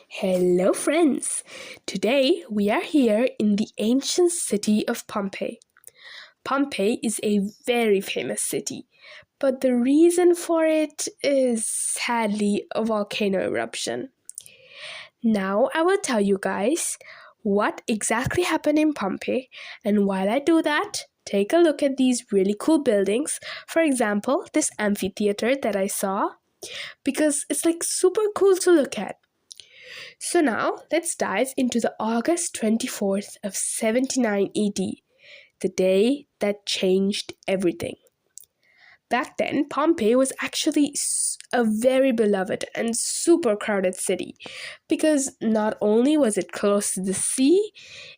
Hello, friends! Today we are here in the ancient city of Pompeii. Pompeii is a very famous city, but the reason for it is sadly a volcano eruption. Now I will tell you guys what exactly happened in Pompeii, and while I do that, take a look at these really cool buildings. For example, this amphitheater that I saw, because it's like super cool to look at. So now let's dive into the August 24th of 79 AD, the day that changed everything. Back then, Pompeii was actually a very beloved and super crowded city because not only was it close to the sea,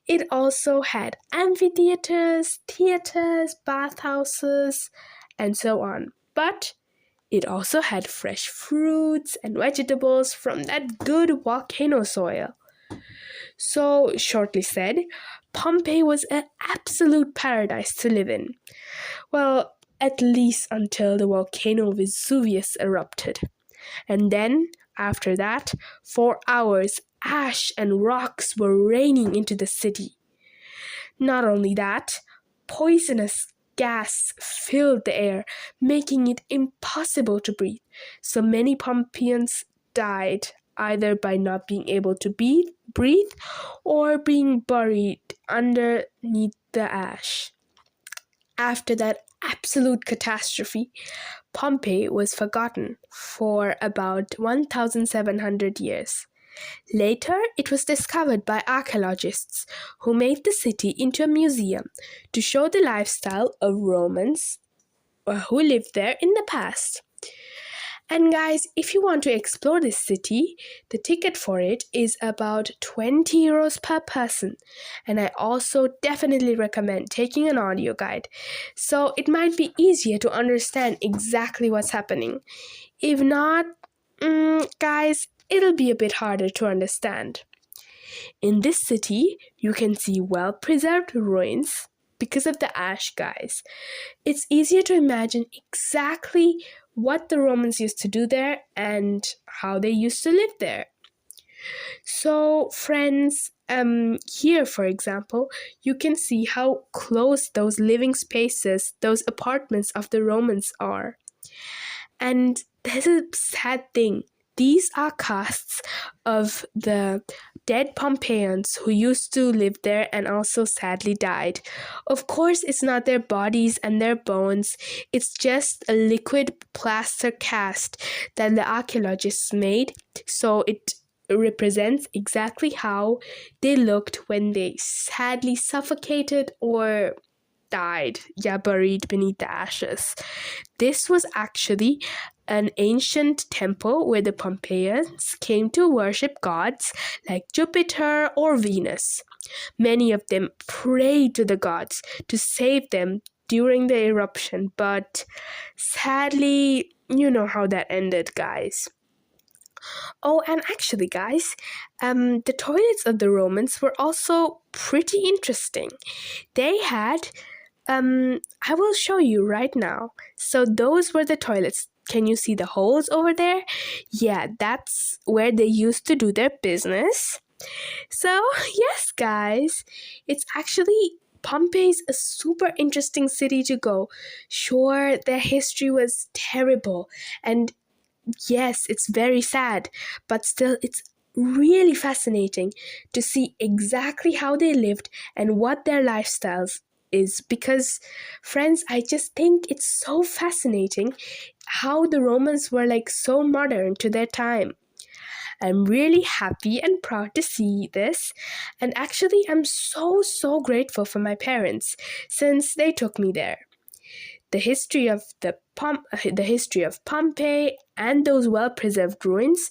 it also had amphitheaters, theaters, bathhouses, and so on. But it also had fresh fruits and vegetables from that good volcano soil. So, shortly said, Pompeii was an absolute paradise to live in. Well, at least until the volcano Vesuvius erupted. And then, after that, for hours, ash and rocks were raining into the city. Not only that, poisonous gas filled the air, making it impossible to breathe. So many Pompeians died either by not being able to breathe or being buried underneath the ash. After that absolute catastrophe, Pompeii was forgotten for about 1,700 years. Later, it was discovered by archaeologists who made the city into a museum to show the lifestyle of Romans who lived there in the past. And guys, if you want to explore this city, the ticket for it is about 20 euros per person. And I also definitely recommend taking an audio guide, so it might be easier to understand exactly what's happening. If not, guys, it'll be a bit harder to understand. In this city, you can see well-preserved ruins because of the ash, guys. It's easier to imagine exactly what the Romans used to do there and how they used to live there. So, friends, here, for example, you can see how close those living spaces, those apartments of the Romans are. And there's a sad thing. These are casts of the dead Pompeians who used to live there and also sadly died. Of course, it's not their bodies and their bones, it's just a liquid plaster cast that the archaeologists made, so it represents exactly how they looked when they sadly suffocated or died, buried beneath the ashes. This was actually an ancient temple where the Pompeians came to worship gods like Jupiter or Venus. Many of them prayed to the gods to save them during the eruption, but sadly, you know how that ended, guys. Oh, and actually, guys, the toilets of the Romans were also pretty interesting. They had I will show you right now. So those were the toilets. Can you see the holes over there? Yeah, that's where they used to do their business. So, yes, guys, it's actually Pompeii's a super interesting city to go. Sure, their history was terrible, and yes, it's very sad, but still, it's really fascinating to see exactly how they lived and what their lifestyles is, because friends, I just think it's so fascinating how the Romans were like so modern to their time. I'm really happy and proud to see this, and actually I'm so grateful for my parents since they took me there. The history of the history of Pompeii and those well-preserved ruins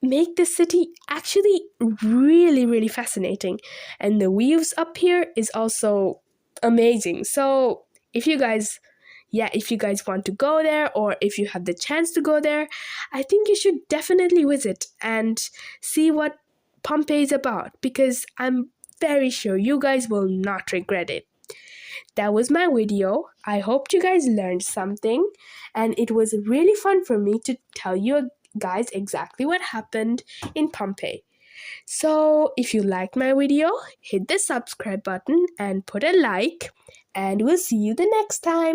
make the city actually really fascinating, and the views up here is also amazing. So if you guys want to go there, or if you have the chance to go there, I think you should definitely visit and see what Pompeii is about, because I'm very sure you guys will not regret it. That was my video. I hope you guys learned something, and it was really fun for me to tell you guys exactly what happened in Pompeii. So if you liked my video, hit the subscribe button and put a like, and we'll see you the next time.